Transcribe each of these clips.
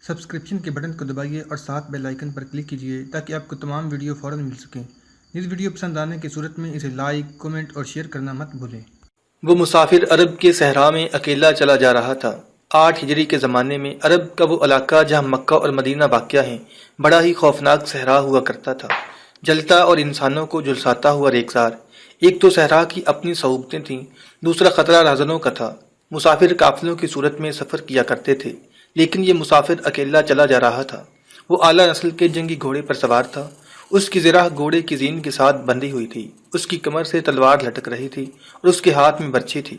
Subscription کے button کو دبائیے اور ساتھ بیل آئیکن پر کلک کیجیے تاکہ آپ کو تمام ویڈیو فوراً مل سکیں۔ اس ویڈیو پسند آنے کی صورت میں اسے لائک، کمنٹ اور شیئر کرنا مت بھولیں۔ وہ مسافر عرب کے صحرا میں اکیلا چلا جا رہا تھا۔ 8 ہجری کے زمانے میں عرب کا وہ علاقہ جہاں مکہ اور مدینہ واقع ہیں بڑا ہی خوفناک صحرا ہوا کرتا تھا، جلتا اور انسانوں کو جھلساتا ہوا ریگزار۔ ایک تو صحرا کی اپنی صعوبتیں تھیں، دوسرا خطرہ راہزنوں کا تھا۔ مسافر قافلوں کی صورت میں سفر کیا کرتے تھے، لیکن یہ مسافر اکیلا چلا جا رہا تھا۔ وہ اعلیٰ نسل کے جنگی گھوڑے پر سوار تھا۔ اس کی زرہ گھوڑے کی زین کے ساتھ بندھی ہوئی تھی، اس کی کمر سے تلوار لٹک رہی تھی اور اس کے ہاتھ میں برچھی تھی۔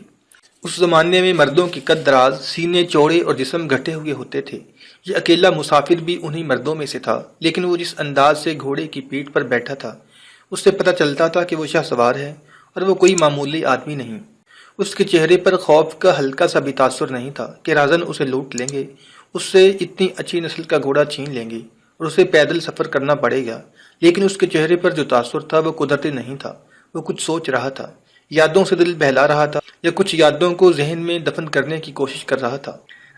اس زمانے میں مردوں کی قد دراز، سینے چوڑے اور جسم گھٹے ہوئے ہوتے تھے۔ یہ اکیلا مسافر بھی انہی مردوں میں سے تھا، لیکن وہ جس انداز سے گھوڑے کی پیٹھ پر بیٹھا تھا اس سے پتہ چلتا تھا کہ وہ شاہ سوار ہے اور وہ کوئی معمولی آدمی نہیں۔ اس کے چہرے پر خوف کا ہلکا سا بھی تاثر نہیں تھا کہ راہزن اسے لوٹ لیں گے، اس سے اتنی اچھی نسل کا گھوڑا چھین لیں گے اور اسے پیدل سفر کرنا پڑے گا۔ لیکن اس کے چہرے پر جو تاثر تھا وہ قدرتی نہیں تھا۔ وہ کچھ سوچ رہا تھا، یادوں سے دل بہلا رہا تھا یا کچھ یادوں کو ذہن میں دفن کرنے کی کوشش کر رہا تھا۔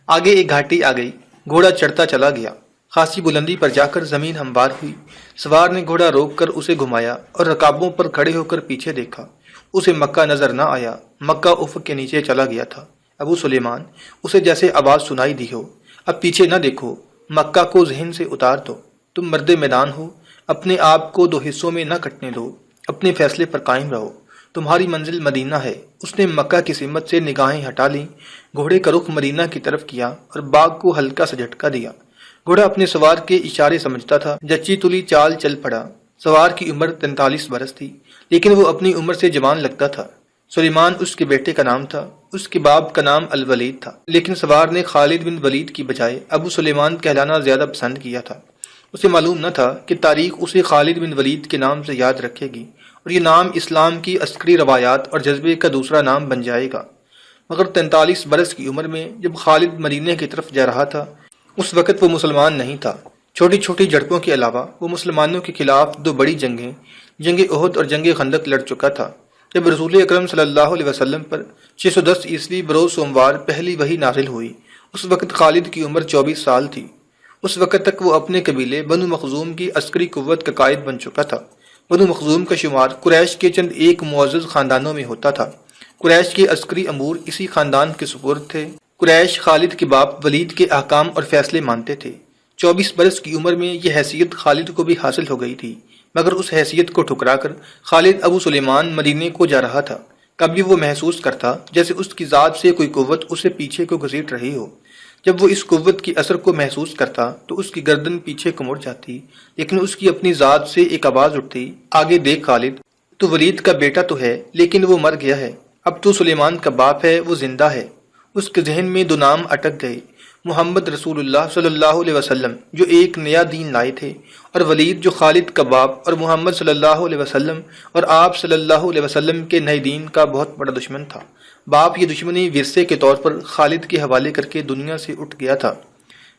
آگے ایک گھاٹی آ گئی، گھوڑا چڑھتا چلا گیا۔ خاصی بلندی پر جا کر زمین ہموار ہوئی۔ سوار نے گھوڑا روک کر اسے گھمایا اور رکابوں پر کھڑے ہو کر پیچھے دیکھا۔ اسے مکہ نظر نہ آیا، مکہ افق کے نیچے چلا گیا تھا۔ ابو سلیمان، اسے جیسے آواز سنائی دی ہو، اب پیچھے نہ دیکھو، مکہ کو ذہن سے اتار دو۔ تم مرد میدان ہو، اپنے آپ کو 2 حصوں میں نہ کٹنے دو، اپنے فیصلے پر قائم رہو۔ تمہاری منزل مدینہ ہے۔ اس نے مکہ کی سمت سے نگاہیں ہٹا لیں، گھوڑے کا رخ مدینہ کی طرف کیا اور باغ کو ہلکا سا جھٹکا دیا۔ گھوڑا اپنے سوار کے اشارے سمجھتا تھا، جچی تلی چال چل پڑا۔ سوار کی عمر 43 برس تھی، لیکن وہ اپنی عمر سے جوان لگتا تھا۔ سلیمان اس کے بیٹے کا نام تھا، اس کے باپ کا نام الولید تھا، لیکن سوار نے خالد بن ولید کی بجائے ابو سلیمان کہلانا زیادہ پسند کیا تھا۔ اسے معلوم نہ تھا کہ تاریخ اسے خالد بن ولید کے نام سے یاد رکھے گی اور یہ نام اسلام کی عسکری روایات اور جذبے کا دوسرا نام بن جائے گا۔ مگر 43 برس کی عمر میں جب خالد مدینے کی طرف جا رہا تھا، اس وقت وہ مسلمان نہیں تھا۔ چھوٹی چھوٹی جھڑپوں کے علاوہ وہ مسلمانوں کے خلاف 2 بڑی جنگیں، جنگ احد اور جنگ خندق لڑ چکا تھا۔ جب رسول اکرم صلی اللہ علیہ وسلم پر 610 عیسوی بروز سوموار پہلی وحی نازل ہوئی، اس وقت خالد کی عمر 24 سال تھی۔ اس وقت تک وہ اپنے قبیلے بنو مخزوم کی عسکری قوت کا قائد بن چکا تھا۔ بنو مخزوم کا شمار قریش کے چند ایک معزز خاندانوں میں ہوتا تھا۔ قریش کے عسکری امور اسی خاندان کے سپرد تھے۔ قریش خالد کے باپ ولید کے احکام اور فیصلے مانتے تھے۔ 24 برس کی عمر میں یہ حیثیت خالد کو بھی حاصل ہو گئی تھی، مگر اس حیثیت کو ٹھکرا کر خالد ابو سلیمان مدینے کو جا رہا تھا۔ کبھی وہ محسوس کرتا جیسے اس کی ذات سے کوئی قوت اسے پیچھے کو گھسیٹ رہی ہو۔ جب وہ اس قوت کی اثر کو محسوس کرتا تو اس کی گردن پیچھے کو مڑ جاتی، لیکن اس کی اپنی ذات سے ایک آواز اٹھتی، آگے دیکھ خالد، تو ولید کا بیٹا تو ہے لیکن وہ مر گیا ہے، اب تو سلیمان کا باپ ہے، وہ زندہ ہے۔ اس کے ذہن میں 2 نام اٹک گئے، محمد رسول اللہ صلی اللہ علیہ وسلم جو ایک نیا دین لائے تھے، اور ولید جو خالد کا باپ اور محمد صلی اللہ علیہ وسلم اور آپ صلی اللہ علیہ وسلم کے نئے دین کا بہت بڑا دشمن تھا۔ باپ یہ دشمنی ورثے کے طور پر خالد کے حوالے کر کے دنیا سے اٹھ گیا تھا۔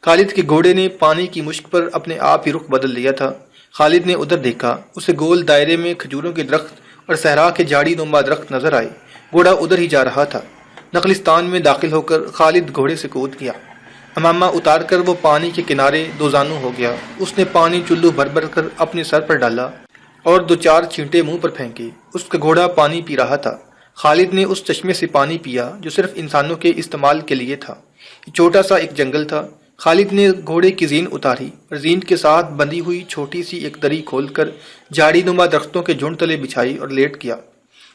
خالد کے گھوڑے نے پانی کی مشک پر اپنے آپ ہی رخ بدل لیا تھا۔ خالد نے ادھر دیکھا، اسے گول دائرے میں کھجوروں کے درخت اور صحرا کے جھاڑی نما درخت نظر آئے۔ گھوڑا ادھر ہی جا رہا تھا۔ نخلستان میں داخل ہو کر خالد گھوڑے سے کود گیا۔ امامہ اتار کر وہ پانی کے کنارے دوزانو ہو گیا۔ اس نے پانی چلو بھر بھر کر اپنے سر پر ڈالا اور 2-4 چھینٹے منہ پر پھینکے۔ اس کا گھوڑا پانی پی رہا تھا۔ خالد نے اس چشمے سے پانی پیا جو صرف انسانوں کے استعمال کے لیے تھا۔ یہ چھوٹا سا ایک جنگل تھا۔ خالد نے گھوڑے کی زین اتاری اور زین کے ساتھ بندھی ہوئی چھوٹی سی ایک دری کھول کر جھاڑی نما درختوں کے جھنڈ تلے بچھائی اور لیٹ گیا۔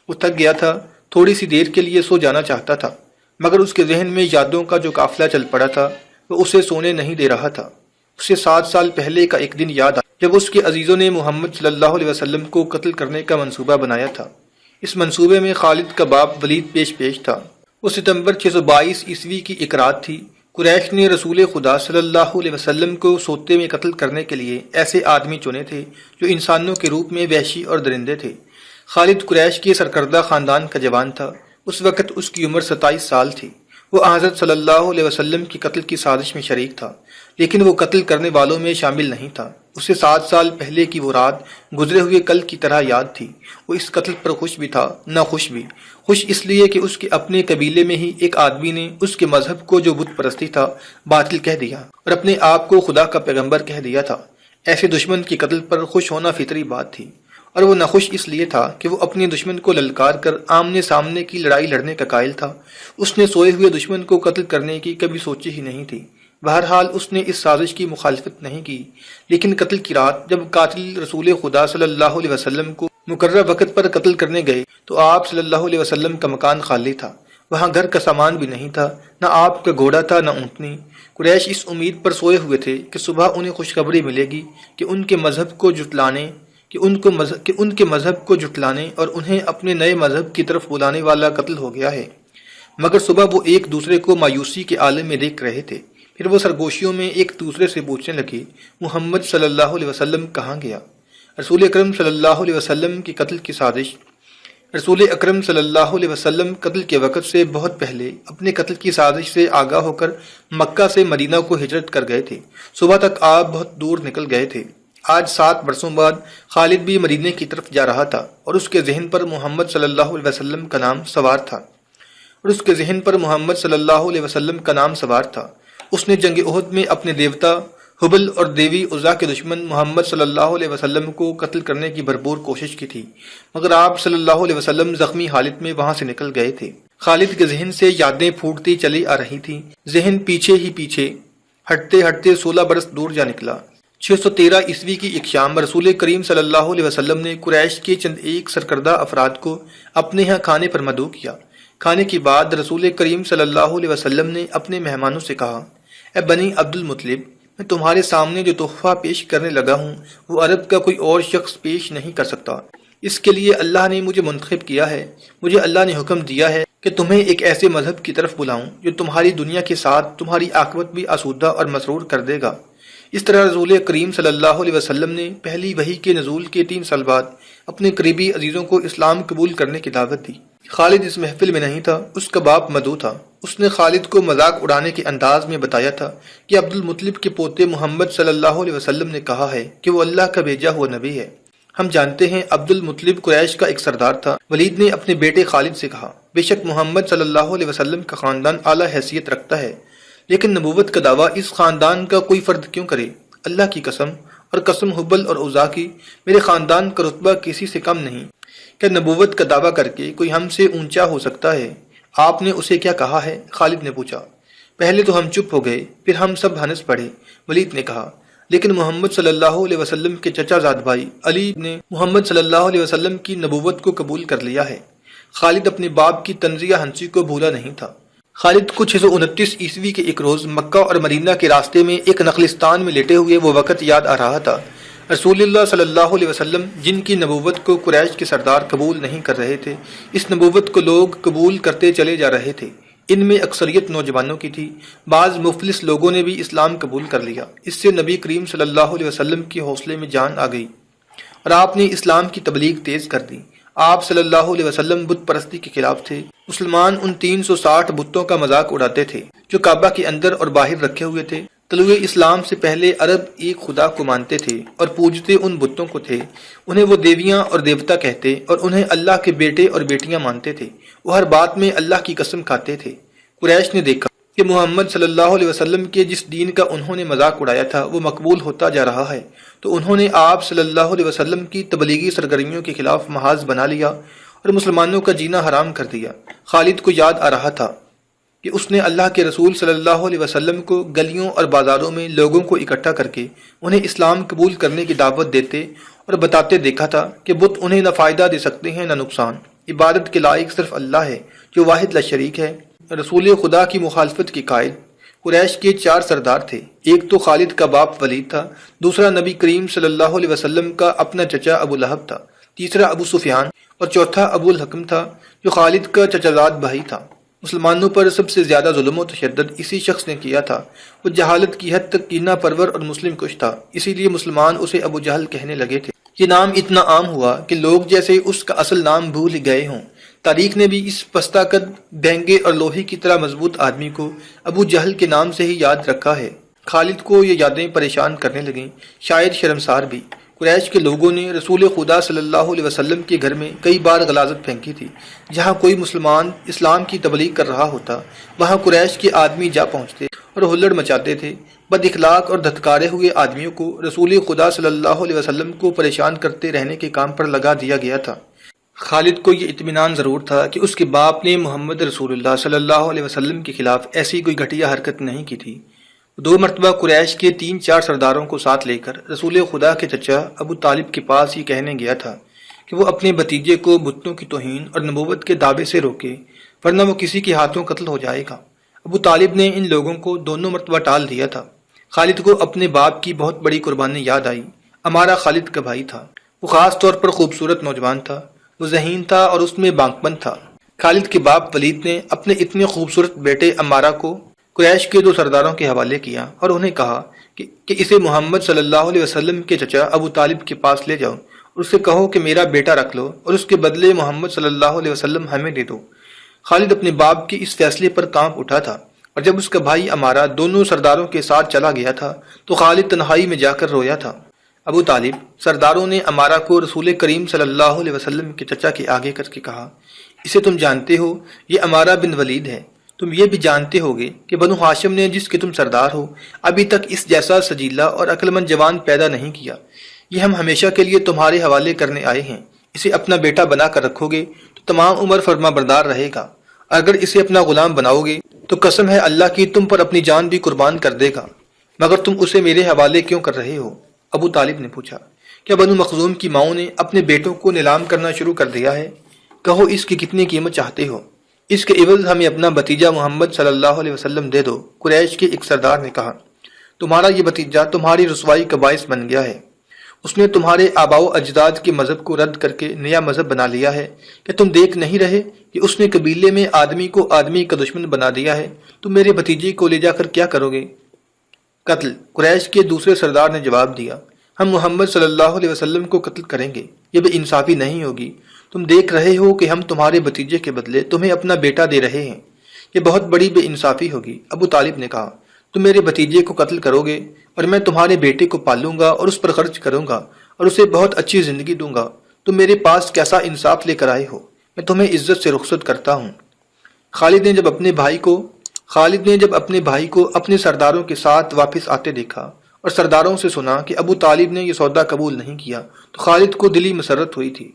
وہ تھک گیا تھا، تھوڑی سی دیر کے لیے سو جانا چاہتا تھا، مگر اس کے ذہن میں یادوں کا جو قافلہ چل پڑا تھا وہ اسے سونے نہیں دے رہا تھا۔ اسے 7 سال پہلے کا ایک دن یاد آیا جب اس کے عزیزوں نے محمد صلی اللہ علیہ وسلم کو قتل کرنے کا منصوبہ بنایا تھا۔ اس منصوبے میں خالد کا باپ ولید پیش تھا۔ وہ ستمبر 622 عیسوی کی ایک رات تھی۔ قریش نے رسول خدا صلی اللہ علیہ وسلم کو سوتے میں قتل کرنے کے لیے ایسے آدمی چنے تھے جو انسانوں کے روپ میں وحشی اور درندے تھے۔ خالد قریش کے سرکردہ خاندان کا جوان تھا۔ اس وقت اس کی عمر 27 سال تھی۔ وہ حضرت صلی اللہ علیہ وسلم کی قتل کی سازش میں شریک تھا، لیکن وہ قتل کرنے والوں میں شامل نہیں تھا۔ اسے 7 سال پہلے کی وہ رات گزرے ہوئے کل کی طرح یاد تھی۔ وہ اس قتل پر خوش بھی تھا نہ خوش بھی۔ خوش اس لیے کہ اس کے اپنے قبیلے میں ہی ایک آدمی نے اس کے مذہب کو جو بت پرستی تھا باطل کہہ دیا اور اپنے آپ کو خدا کا پیغمبر کہہ دیا تھا۔ ایسے دشمن کے قتل پر خوش ہونا فطری بات تھی، اور وہ ناخوش اس لیے تھا کہ وہ اپنے دشمن کو للکار کر آمنے سامنے کی لڑائی لڑنے کا قائل تھا۔ اس نے سوئے ہوئے دشمن کو قتل کرنے کی کبھی سوچی ہی نہیں تھی۔ بہرحال اس نے اس سازش کی مخالفت نہیں کی، لیکن قتل کی رات جب قاتل رسول خدا صلی اللہ علیہ وسلم کو مقررہ وقت پر قتل کرنے گئے تو آپ صلی اللہ علیہ وسلم کا مکان خالی تھا۔ وہاں گھر کا سامان بھی نہیں تھا، نہ آپ کا گھوڑا تھا نہ اونٹنی۔ قریش اس امید پر سوئے ہوئے تھے کہ صبح انہیں خوشخبری ملے گی کہ ان کے مذہب کو جھٹلانے اور انہیں اپنے نئے مذہب کی طرف بلانے والا قتل ہو گیا ہے۔ مگر صبح وہ ایک دوسرے کو مایوسی کے عالم میں دیکھ رہے تھے۔ پھر وہ سرگوشیوں میں ایک دوسرے سے پوچھنے لگے، محمد صلی اللہ علیہ وسلم کہاں گیا؟ رسول اکرم صلی اللہ علیہ وسلم کی قتل کی سازش۔ رسول اکرم صلی اللہ علیہ وسلم قتل کے وقت سے بہت پہلے اپنے قتل کی سازش سے آگاہ ہو کر مکہ سے مدینہ کو ہجرت کر گئے تھے۔ صبح تک آپ بہت دور نکل گئے تھے۔ آج 7 برسوں بعد خالد بھی مدینے کی طرف جا رہا تھا اور اس کے ذہن پر محمد صلی اللہ علیہ وسلم کا نام سوار تھا۔ اس نے جنگ احد میں اپنے دیوتا حبل اور دیوی عزا کے دشمن محمد صلی اللہ علیہ وسلم کو قتل کرنے کی بھرپور کوشش کی تھی، مگر آپ صلی اللہ علیہ وسلم زخمی حالت میں وہاں سے نکل گئے تھے۔ خالد کے ذہن سے یادیں پھوٹتی چلی آ رہی تھیں۔ ذہن پیچھے ہی پیچھے ہٹتے ہٹتے 16 برس دور جا نکلا۔ 613 عیسوی کی ایک شام رسول کریم صلی اللہ علیہ وسلم نے قریش کے چند ایک سرکردہ افراد کو اپنے ہاں کھانے پر مدعو کیا۔ کھانے کے بعد رسول کریم صلی اللہ علیہ وسلم نے اپنے مہمانوں سے کہا، اے بنی عبد المطلب، میں تمہارے سامنے جو تحفہ پیش کرنے لگا ہوں وہ عرب کا کوئی اور شخص پیش نہیں کر سکتا۔ اس کے لیے اللہ نے مجھے منتخب کیا ہے۔ مجھے اللہ نے حکم دیا ہے کہ تمہیں ایک ایسے مذہب کی طرف بلاؤں جو تمہاری دنیا کے ساتھ تمہاری عاقبت بھی آسودہ اور مسرور کر دے گا۔ اس طرح رسول کریم صلی اللہ علیہ وسلم نے پہلی وحی کے نزول کے 3 سال بعد اپنے قریبی عزیزوں کو اسلام قبول کرنے کی دعوت دی۔ خالد اس محفل میں نہیں تھا، اس کا باپ مدعو تھا۔ اس نے خالد کو مذاق اڑانے کے انداز میں بتایا تھا کہ عبد المطلب کے پوتے محمد صلی اللہ علیہ وسلم نے کہا ہے کہ وہ اللہ کا بھیجا ہوا نبی ہے۔ ہم جانتے ہیں عبد المطلب قریش کا ایک سردار تھا۔ ولید نے اپنے بیٹے خالد سے کہا، بے شک محمد صلی اللہ علیہ وسلم کا خاندان اعلیٰ حیثیت رکھتا ہے، لیکن نبوت کا دعویٰ اس خاندان کا کوئی فرد کیوں کرے؟ اللہ کی قسم اور قسم حبل اور عزا کی، میرے خاندان کا رتبہ کسی سے کم نہیں۔ کیا نبوت کا دعویٰ کر کے کوئی ہم سے اونچا ہو سکتا ہے؟ آپ نے اسے کیا کہا ہے؟ خالد نے پوچھا۔ پہلے تو ہم چپ ہو گئے، پھر ہم سب ہنس پڑے۔ ولید نے کہا، لیکن محمد صلی اللہ علیہ وسلم کے چچا زاد بھائی علی نے محمد صلی اللہ علیہ وسلم کی نبوت کو قبول کر لیا ہے۔ خالد اپنے باپ کی طنزیہ ہنسی کو بھولا نہیں تھا۔ خالد کو 629 عیسوی کے ایک روز مکہ اور مدینہ کے راستے میں ایک نخلستان میں لیٹے ہوئے وہ وقت یاد آ رہا تھا۔ رسول اللہ صلی اللہ علیہ وسلم جن کی نبوت کو قریش کے سردار قبول نہیں کر رہے تھے، اس نبوت کو لوگ قبول کرتے چلے جا رہے تھے۔ ان میں اکثریت نوجوانوں کی تھی۔ بعض مفلس لوگوں نے بھی اسلام قبول کر لیا۔ اس سے نبی کریم صلی اللہ علیہ وسلم کے حوصلے میں جان آ گئی اور آپ نے اسلام کی تبلیغ تیز کر دی۔ آپ صلی اللہ علیہ وسلم بت پرستی کے خلاف تھے۔ مسلمان ان 360 بتوں کا مذاق اڑاتے تھے جو کعبہ کے اندر اور باہر رکھے ہوئے تھے۔ طلوع اسلام سے پہلے عرب ایک خدا کو مانتے تھے اور پوجتے ان بتوں کو تھے۔ انہیں وہ دیویاں اور دیوتا کہتے اور انہیں اللہ کے بیٹے اور بیٹیاں مانتے تھے۔ وہ ہر بات میں اللہ کی قسم کھاتے تھے۔ قریش نے دیکھا کہ محمد صلی اللہ علیہ وسلم کے جس دین کا انہوں نے مذاق اڑایا تھا وہ مقبول ہوتا جا رہا ہے، تو انہوں نے آپ صلی اللہ علیہ وسلم کی تبلیغی سرگرمیوں کے خلاف محاذ بنا لیا اور مسلمانوں کا جینا حرام کر دیا۔ خالد کو یاد آ رہا تھا کہ اس نے اللہ کے رسول صلی اللہ علیہ وسلم کو گلیوں اور بازاروں میں لوگوں کو اکٹھا کر کے انہیں اسلام قبول کرنے کی دعوت دیتے اور بتاتے دیکھا تھا کہ بت انہیں نہ فائدہ دے سکتے ہیں نہ نقصان۔ عبادت کے لائق صرف اللہ ہے جو واحد لا شریک ہے۔ رسول خدا کی مخالفت کے قائل قریش کے 4 سردار تھے۔ ایک تو خالد کا باپ ولید تھا، دوسرا نبی کریم صلی اللہ علیہ وسلم کا اپنا چچا ابو لہب تھا، تیسرا ابو سفیان اور چوتھا ابو الحکم تھا جو خالد کا چچا زاد بھائی تھا۔ مسلمانوں پر سب سے زیادہ ظلم و تشدد اسی شخص نے کیا تھا۔ وہ جہالت کی حد تک کینہ پرور اور مسلم کش تھا، اسی لیے مسلمان اسے ابو جہل کہنے لگے تھے۔ یہ نام اتنا عام ہوا کہ لوگ جیسے اس کا اصل نام بھول گئے ہوں۔ تاریخ نے بھی اس پستہ قد، بہنگے اور لوہے کی طرح مضبوط آدمی کو ابو جہل کے نام سے ہی یاد رکھا ہے۔ خالد کو یہ یادیں پریشان کرنے لگیں، شاید شرمسار بھی۔ قریش کے لوگوں نے رسول خدا صلی اللہ علیہ وسلم کے گھر میں کئی بار غلاظت پھینکی تھی۔ جہاں کوئی مسلمان اسلام کی تبلیغ کر رہا ہوتا، وہاں قریش کے آدمی جا پہنچتے اور ہلڑ مچاتے تھے۔ بد اخلاق اور دھتکارے ہوئے آدمیوں کو رسول خدا صلی اللہ علیہ وسلم کو پریشان کرتے رہنے کے کام پر لگا دیا گیا تھا۔ خالد کو یہ اطمینان ضرور تھا کہ اس کے باپ نے محمد رسول اللہ صلی اللہ علیہ وسلم کے خلاف ایسی کوئی گھٹیا حرکت نہیں کی تھی۔ 2 مرتبہ قریش کے 3-4 سرداروں کو ساتھ لے کر رسول خدا کے چچا ابو طالب کے پاس یہ کہنے گیا تھا کہ وہ اپنے بھتیجے کو بتوں کی توہین اور نبوت کے دعوے سے روکے، ورنہ وہ کسی کے ہاتھوں قتل ہو جائے گا۔ ابو طالب نے ان لوگوں کو 2 مرتبہ ٹال دیا تھا۔ خالد کو اپنے باپ کی بہت بڑی قربانی یاد آئی۔ امارا خالد کا بھائی تھا۔ وہ خاص طور پر خوبصورت نوجوان تھا۔ وہ ذہین تھا اور اس میں بانک تھا۔ خالد کے باپ ولید نے اپنے اتنے خوبصورت بیٹے امارا کو قریش کے 2 سرداروں کے حوالے کیا اور انہیں کہا کہ اسے محمد صلی اللہ علیہ وسلم کے چچا ابو طالب کے پاس لے جاؤ اور اس سے کہو کہ میرا بیٹا رکھ لو اور اس کے بدلے محمد صلی اللہ علیہ وسلم ہمیں دے دو۔ خالد اپنے باپ کے اس فیصلے پر کانپ اٹھا تھا، اور جب اس کا بھائی امارا دونوں سرداروں کے ساتھ چلا گیا تھا تو خالد تنہائی میں جا کر رویا تھا۔ ابو طالب سرداروں نے امارا کو رسول کریم صلی اللہ علیہ وسلم کے چچا کے آگے کر کے کہا، اسے تم جانتے ہو، یہ امارا بن ولید ہے۔ تم یہ بھی جانتے ہوگے کہ بنو ہاشم نے جس کے تم سردار ہو ابھی تک اس جیسا سجیلا اور عقلمند جوان پیدا نہیں کیا۔ یہ ہم ہمیشہ کے لیے تمہارے حوالے کرنے آئے ہیں۔ اسے اپنا بیٹا بنا کر رکھو گے تو تمام عمر فرما بردار رہے گا، اگر اسے اپنا غلام بناؤ گے تو قسم ہے اللہ کی تم پر اپنی جان بھی قربان کر دے گا۔ مگر تم اسے میرے حوالے کیوں کر رہے ہو؟ ابو طالب نے پوچھا، کیا بنو مخزوم کی ماؤں نے اپنے بیٹوں کو نیلام کرنا شروع کر دیا ہے؟ کہو اس کی کتنی قیمت چاہتے ہو؟ اس کے عوض ہمیں اپنا بھتیجا محمد صلی اللہ علیہ وسلم دے دو۔ قریش کے ایک سردار نے کہا، تمہارا یہ بھتیجا تمہاری رسوائی کا باعث بن گیا ہے۔ اس نے تمہارے آباء و اجداد کے مذہب کو رد کر کے نیا مذہب بنا لیا ہے۔ کہ تم دیکھ نہیں رہے کہ اس نے قبیلے میں آدمی کو آدمی کا دشمن بنا دیا ہے؟ تم میرے بھتیجے کو لے جا کر کیا کرو گے؟ قتل۔ قریش کے دوسرے سردار نے جواب دیا، ہم محمد صلی اللہ علیہ وسلم کو قتل کریں گے۔ یہ بے انصافی نہیں ہوگی۔ تم دیکھ رہے ہو کہ ہم تمہارے بھتیجے کے بدلے تمہیں اپنا بیٹا دے رہے ہیں۔ یہ بہت بڑی بے انصافی ہوگی۔ ابو طالب نے کہا، تم میرے بھتیجے کو قتل کرو گے اور میں تمہارے بیٹے کو پالوں گا اور اس پر خرچ کروں گا اور اسے بہت اچھی زندگی دوں گا۔ تم میرے پاس کیسا انصاف لے کر آئے ہو؟ میں تمہیں عزت سے رخصت کرتا ہوں۔ خالد نے جب اپنے بھائی کو اپنے سرداروں کے ساتھ واپس آتے دیکھا اور سرداروں سے سنا کہ ابو طالب نے یہ سودا قبول نہیں کیا تو خالد کو دلی مسرت ہوئی تھی۔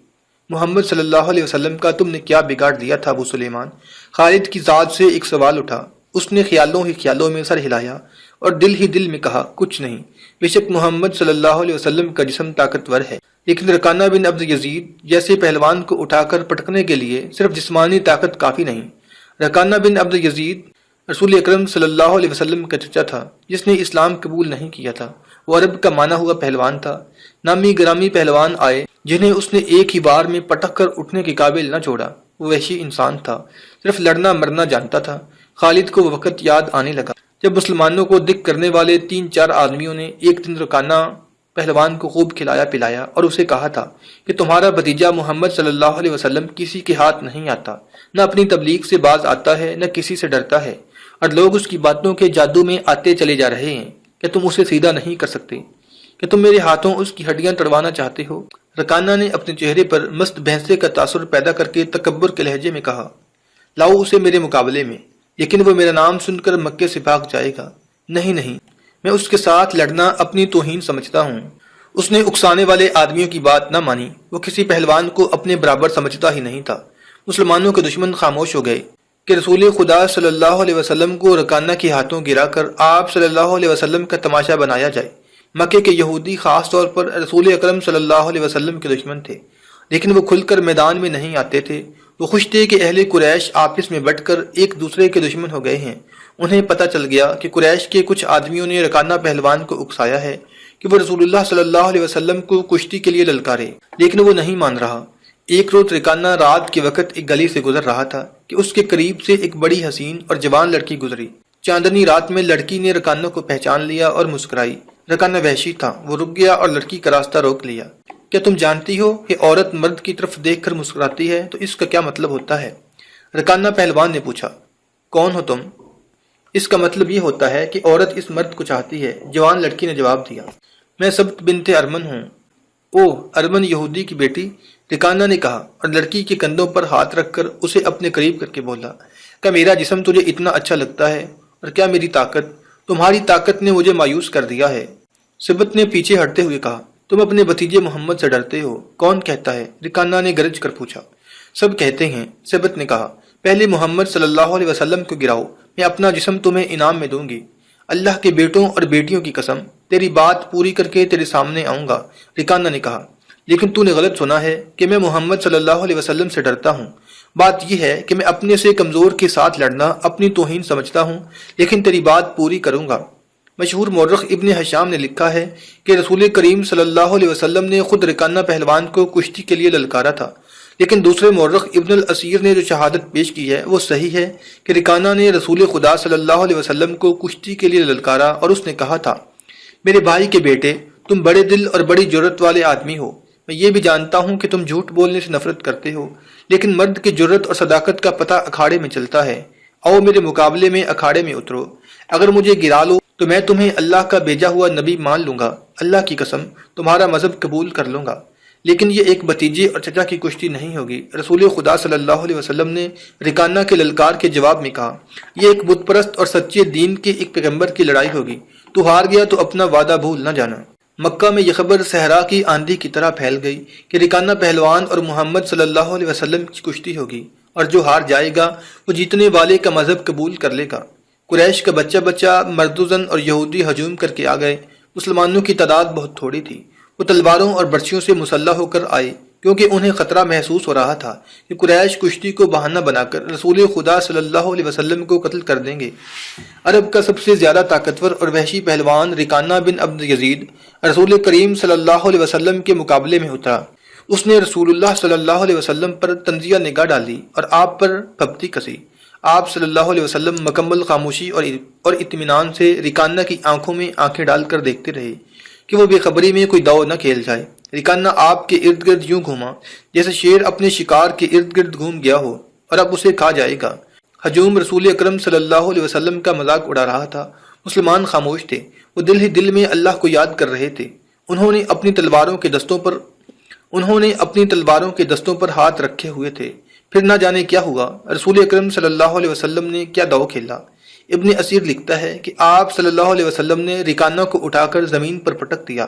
محمد صلی اللہ علیہ وسلم کا تم نے کیا بگاڑ دیا تھا ابو سلیمان؟ خالد کی ذات سے ایک سوال اٹھا۔ اس نے خیالوں ہی خیالوں میں سر ہلایا اور دل ہی دل میں کہا، کچھ نہیں، بے شک محمد صلی اللہ علیہ وسلم کا جسم طاقتور ہے، لیکن رکانہ بن عبد یزید جیسے پہلوان کو اٹھا کر پٹکنے کے لیے صرف جسمانی طاقت کافی نہیں۔ رکانہ بن عبد یزید رسول اکرم صلی اللہ علیہ وسلم کا چچا تھا جس نے اسلام قبول نہیں کیا تھا۔ وہ عرب کا مانا ہوا پہلوان تھا۔ نامی گرامی پہلوان آئے جنہیں اس نے ایک ہی بار میں پٹک کر اٹھنے کے قابل نہ چھوڑا۔ وہ وحشی انسان تھا، صرف لڑنا مرنا جانتا تھا۔ خالد کو وہ وقت یاد آنے لگا جب مسلمانوں کو دکھ کرنے والے 3-4 آدمیوں نے ایک دن رکانہ پہلوان کو خوب کھلایا پلایا اور اسے کہا تھا کہ تمہارا بھتیجا محمد صلی اللہ علیہ وسلم کسی کے ہاتھ نہیں آتا، نہ اپنی تبلیغ سے باز آتا ہے، نہ کسی سے ڈرتا ہے، اور لوگ اس کی باتوں کے جادو میں آتے چلے جا رہے ہیں۔ کہ تم اسے سیدھا نہیں کر سکتے؟ کہ تم میرے ہاتھوں اس کی ہڈیاں توڑوانا چاہتے ہو؟ رکانہ نے اپنے چہرے پر مست بھینسے کا تاثر پیدا کر کے تکبر کے لہجے میں کہا، لاؤ اسے میرے مقابلے میں، لیکن وہ میرا نام سن کر مکے سے بھاگ جائے گا۔ نہیں، میں اس کے ساتھ لڑنا اپنی توہین سمجھتا ہوں۔ اس نے اکسانے والے آدمیوں کی بات نہ مانی۔ وہ کسی پہلوان کو اپنے برابر سمجھتا ہی نہیں تھا۔ مسلمانوں کے دشمن خاموش ہو گئے کہ رسول خدا صلی اللہ علیہ وسلم کو رکانہ کے ہاتھوں گرا کر آپ صلی اللہ علیہ وسلم کا تماشا بنایا جائے۔ مکے کے یہودی خاص طور پر رسول اکرم صلی اللہ علیہ وسلم کے دشمن تھے، لیکن وہ کھل کر میدان میں نہیں آتے تھے۔ وہ خوش تھے کہ اہل قریش آپس میں بٹ کر ایک دوسرے کے دشمن ہو گئے ہیں۔ انہیں پتہ چل گیا کہ قریش کے کچھ آدمیوں نے رکانہ پہلوان کو اکسایا ہے کہ وہ رسول اللہ صلی اللہ علیہ وسلم کو کشتی کے لیے للکارے، لیکن وہ نہیں مان رہا۔ ایک روز رکانہ رات کے وقت ایک گلی سے گزر رہا تھا کہ اس کے قریب سے ایک بڑی حسین اور جوان لڑکی گزری۔ چاندنی رات میں لڑکی نے رکانہ کو پہچان لیا اور مسکرائی۔ رکانہ وحشی تھا، وہ رک گیا اور لڑکی کا راستہ روک لیا۔ کیا تم جانتی ہو کہ عورت مرد کی طرف دیکھ کر مسکراتی ہے تو اس کا کیا مطلب ہوتا ہے؟ رکانہ پہلوان نے پوچھا، کون ہو تم؟ اس کا مطلب یہ ہوتا ہے کہ عورت اس مرد کو چاہتی ہے۔ جوان لڑکی نے جواب دیا، میں سبت بنت ارمن ہوں۔ او ارمن یہودی کی بیٹی، رکانہ نے کہا اور لڑکی کے کندھوں پر ہاتھ رکھ کر اسے اپنے قریب کر کے بولا، کیا میرا جسم تجھے اتنا اچھا لگتا ہے؟ اور کیا میری طاقت؟ تمہاری طاقت نے مجھے مایوس کر دیا ہے۔ سبت نے پیچھے ہٹتے ہوئے کہا، تم اپنے بھتیجے محمد سے ڈرتے ہو؟ کون کہتا ہے؟ رکانہ نے گرج کر پوچھا۔ سب کہتے ہیں، سبت نے کہا، پہلے محمد صلی اللہ علیہ وسلم کو گراؤ، میں اپنا جسم تمہیں انعام میں دوں گی۔ اللہ کے بیٹوں اور بیٹیوں کی قسم، تیری بات پوری کر کے تیرے سامنے آؤں گا، رکانہ نے کہا، لیکن تو نے غلط سنا ہے کہ میں محمد صلی اللہ علیہ وسلم سے ڈرتا ہوں۔ بات یہ ہے کہ میں اپنے سے کمزور کے ساتھ لڑنا اپنی توہین سمجھتا ہوں، لیکن تیری بات پوری کروں گا۔ مشہور مورخ ابن حشام نے لکھا ہے کہ رسول کریم صلی اللہ علیہ وسلم نے خود رکانہ پہلوان کو کشتی کے لیے للکارا تھا، لیکن دوسرے مورخ ابن الاسیر نے جو شہادت پیش کی ہے وہ صحیح ہے کہ رکانہ نے رسول خدا صلی اللہ علیہ وسلم کو کشتی کے لیے للکارا اور اس نے کہا تھا، میرے بھائی کے بیٹے، تم بڑے دل اور بڑی جرت والے آدمی ہو۔ میں یہ بھی جانتا ہوں کہ تم جھوٹ بولنے سے نفرت کرتے ہو، لیکن مرد کی جرت اور صداقت کا پتہ اکھاڑے میں چلتا ہے۔ آؤ میرے مقابلے میں اکھاڑے میں اترو، اگر مجھے گرا لو تو میں تمہیں اللہ کا بھیجا ہوا نبی مان لوں گا، اللہ کی قسم تمہارا مذہب قبول کر لوں گا، لیکن یہ ایک بھتیجے اور چچا کی کشتی نہیں ہوگی۔ رسول خدا صلی اللہ علیہ وسلم نے رکانہ کے للکار کے جواب میں کہا، یہ ایک بت پرست اور سچے دین کے ایک پیغمبر کی لڑائی ہوگی، تو ہار گیا تو اپنا وعدہ بھول نہ جانا۔ مکہ میں یہ خبر صحرا کی آندھی کی طرح پھیل گئی کہ رکانہ پہلوان اور محمد صلی اللہ علیہ وسلم کی کشتی ہوگی، اور جو ہار جائے گا وہ جیتنے والے کا مذہب قبول کر لے گا۔ قریش کا بچہ بچہ، مرد و زن اور یہودی ہجوم کر کے آ گئے۔ مسلمانوں کی تعداد بہت تھوڑی تھی، وہ تلواروں اور برچھیوں سے مسلح ہو کر آئے، کیونکہ انہیں خطرہ محسوس ہو رہا تھا کہ قریش کشتی کو بہانہ بنا کر رسول خدا صلی اللہ علیہ وسلم کو قتل کر دیں گے۔ عرب کا سب سے زیادہ طاقتور اور وحشی پہلوان رکانہ بن عبد یزید رسول کریم صلی اللہ علیہ وسلم کے مقابلے میں اترا۔ اس نے رسول اللہ صلی اللہ علیہ وسلم پر تنزیہ نگاہ ڈالی اور آپ پر پھپتی کسی۔ آپ صلی اللہ علیہ وسلم مکمل خاموشی اور اطمینان سے رکانہ کی آنکھوں میں آنکھیں ڈال کر دیکھتے رہے کہ وہ بے خبری میں کوئی داؤ نہ کھیل جائے۔ رکانہ آپ کے ارد گرد یوں گھوما جیسے شیر اپنے شکار کے ارد گرد گھوم گیا ہو اور اب اسے کھا جائے گا۔ ہجوم رسول اکرم صلی اللہ علیہ وسلم کا مذاق اڑا رہا تھا۔ مسلمان خاموش تھے، وہ دل ہی دل میں اللہ کو یاد کر رہے تھے۔ انہوں نے اپنی تلواروں کے دستوں پر ہاتھ رکھے ہوئے تھے۔ پھر نہ جانے کیا ہوا، رسول اکرم صلی اللہ علیہ وسلم نے کیا داؤ کھیلا۔ ابن اسیر لکھتا ہے کہ آپ صلی اللہ علیہ وسلم نے رکانہ کو اٹھا کر زمین پر پٹک دیا۔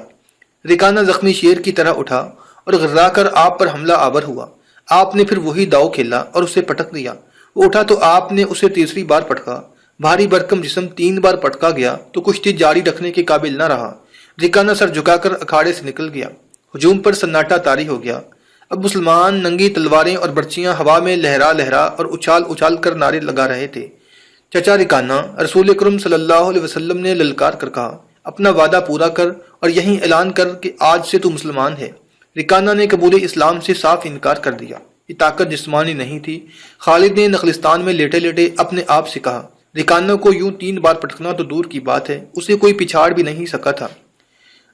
رکانہ زخمی شیر کی طرح اٹھا اور غرا کر آپ پر حملہ آور ہوا۔ آپ نے پھر وہی داؤ کھیلا اور اسے پٹک دیا۔ وہ اٹھا تو آپ نے اسے تیسری بار پٹکا۔ بھاری بھرکم جسم 3 بار پٹکا گیا تو کشتی جاری رکھنے کے قابل نہ رہا۔ رکانہ سر جھکا کر اکھاڑے سے نکل گیا۔ ہجوم پر سناٹا طاری ہو گیا۔ اب مسلمان ننگی تلواریں اور برچیاں ہوا میں لہرا لہرا اور اچھال اچھال کر نعرے لگا رہے تھے۔ چچا رکانہ، رسول اکرم صلی اللہ علیہ وسلم نے للکار کر کہا، اپنا وعدہ پورا کر اور یہیں اعلان کر کہ آج سے تو مسلمان ہے۔ رکانہ نے قبول اسلام سے صاف انکار کر دیا۔ یہ طاقت جسمانی نہیں تھی۔ خالد نے نخلستان میں لیٹے لیٹے اپنے آپ سے کہا، رکانہ کو یوں 3 بار پٹکنا تو دور کی بات ہے، اسے کوئی پچھاڑ بھی نہیں سکا تھا۔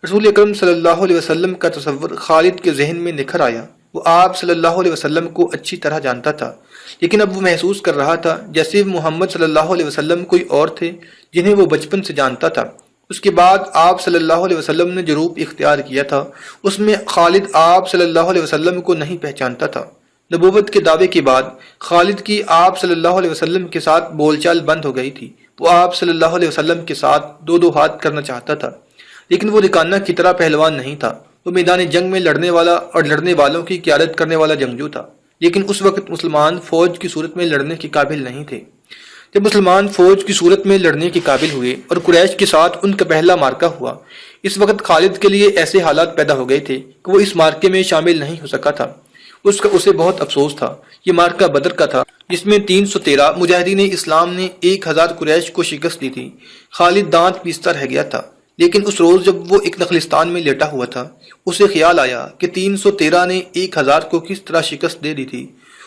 رسول اکرم صلی اللہ علیہ وسلم کا تصور خالد کے ذہن میں نکھر آیا۔ وہ آپ صلی اللہ علیہ وسلم کو اچھی طرح جانتا تھا، لیکن اب وہ محسوس کر رہا تھا جیسے محمد صلی اللہ علیہ وسلم کوئی اور تھے جنہیں وہ بچپن سے جانتا تھا۔ اس کے بعد آپ صلی اللہ علیہ وسلم نے جو روپ اختیار کیا تھا اس میں خالد آپ صلی اللہ علیہ وسلم کو نہیں پہچانتا تھا۔ نبوت کے دعوے کے بعد خالد کی آپ صلی اللہ علیہ وسلم کے ساتھ بول چال بند ہو گئی تھی۔ وہ آپ صلی اللہ علیہ وسلم کے ساتھ 2 ہاتھ کرنا چاہتا تھا، لیکن وہ رکانہ کی طرح پہلوان نہیں تھا۔ وہ میدان جنگ میں لڑنے والا اور لڑنے والوں کی قیادت کرنے والا جنگجو تھا، لیکن اس وقت مسلمان فوج کی صورت میں لڑنے کے قابل نہیں تھے۔ جب مسلمان فوج کی صورت میں لڑنے کے قابل ہوئے اور قریش کے ساتھ ان کا پہلا مارکہ ہوا، اس وقت خالد کے لیے ایسے حالات پیدا ہو گئے تھے کہ وہ اس مارکے میں شامل نہیں ہو سکا تھا۔ اسے بہت افسوس تھا۔ یہ مارکہ بدر کا تھا جس میں 313 مجاہدین اسلام نے 1000 قریش کو شکست دی تھی۔ خالد دانت پیستا رہ گیا تھا، لیکن اس روز جب وہ ایک نخلستان میں لیٹا ہوا تھا اسے خیال آیا کہ 313 نے 1000 کو کس طرح شکست دے دی تھی۔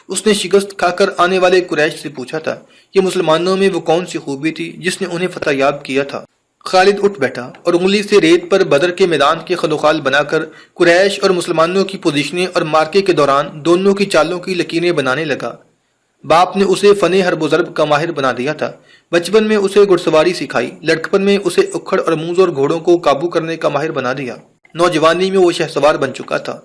اس نے شکست کھا کر آنے والے قریش سے پوچھا تھا کہ مسلمانوں میں وہ کون سی خوبی تھی جس نے انہیں فتح یاب کیا تھا۔ خالد اٹھ بیٹھا اور انگلی سے ریت پر بدر کے میدان کے خدوخال بنا کر قریش اور مسلمانوں کی پوزیشنیں اور مارکے کے دوران دونوں کی چالوں کی لکیریں بنانے لگا۔ باپ نے اسے فن حرب و ضرب کا ماہر بنا دیا تھا۔ بچپن میں اسے گھڑ سواری سکھائی، لڑکپن میں اسے اکھڑ اور موز اور گھوڑوں کو قابو کرنے کا ماہر بنا دیا۔ نوجوانی میں وہ شہ سوار بن چکا تھا،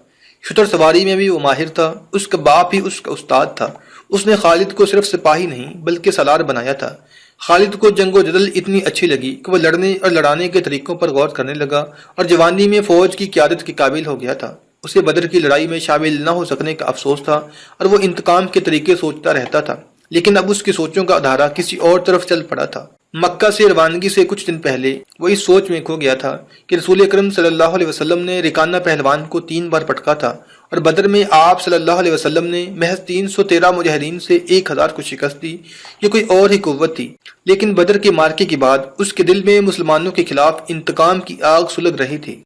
شتر سواری میں بھی وہ ماہر تھا، اس کا باپ ہی اس کا استاد تھا۔ اس نے خالد کو صرف سپاہی نہیں بلکہ سالار بنایا تھا۔ خالد کو جنگ و جدل اتنی اچھی لگی کہ وہ لڑنے اور لڑانے کے طریقوں پر غور کرنے لگا اور جوانی میں فوج کی قیادت کے قابل ہو گیا تھا۔ اسے بدر کی لڑائی میں شامل نہ ہو سکنے کا افسوس تھا اور وہ انتقام کے طریقے سوچتا رہتا تھا، لیکن اب اس کی سوچوں کا ادھارہ کسی اور طرف چل پڑا تھا۔ مکہ سے روانگی سے کچھ دن پہلے وہ اس سوچ میں کھو گیا تھا کہ رسول اکرم صلی اللہ علیہ وسلم نے رکانہ پہلوان کو 3 بار پٹکا تھا اور بدر میں آپ صلی اللہ علیہ وسلم نے محض 313 مجاہدین سے 1000 کو شکست دی۔ یہ کوئی اور ہی قوت تھی، لیکن بدر کے مارکے کے بعد اس کے دل میں مسلمانوں کے خلاف انتقام کی آگ سلگ رہی تھی۔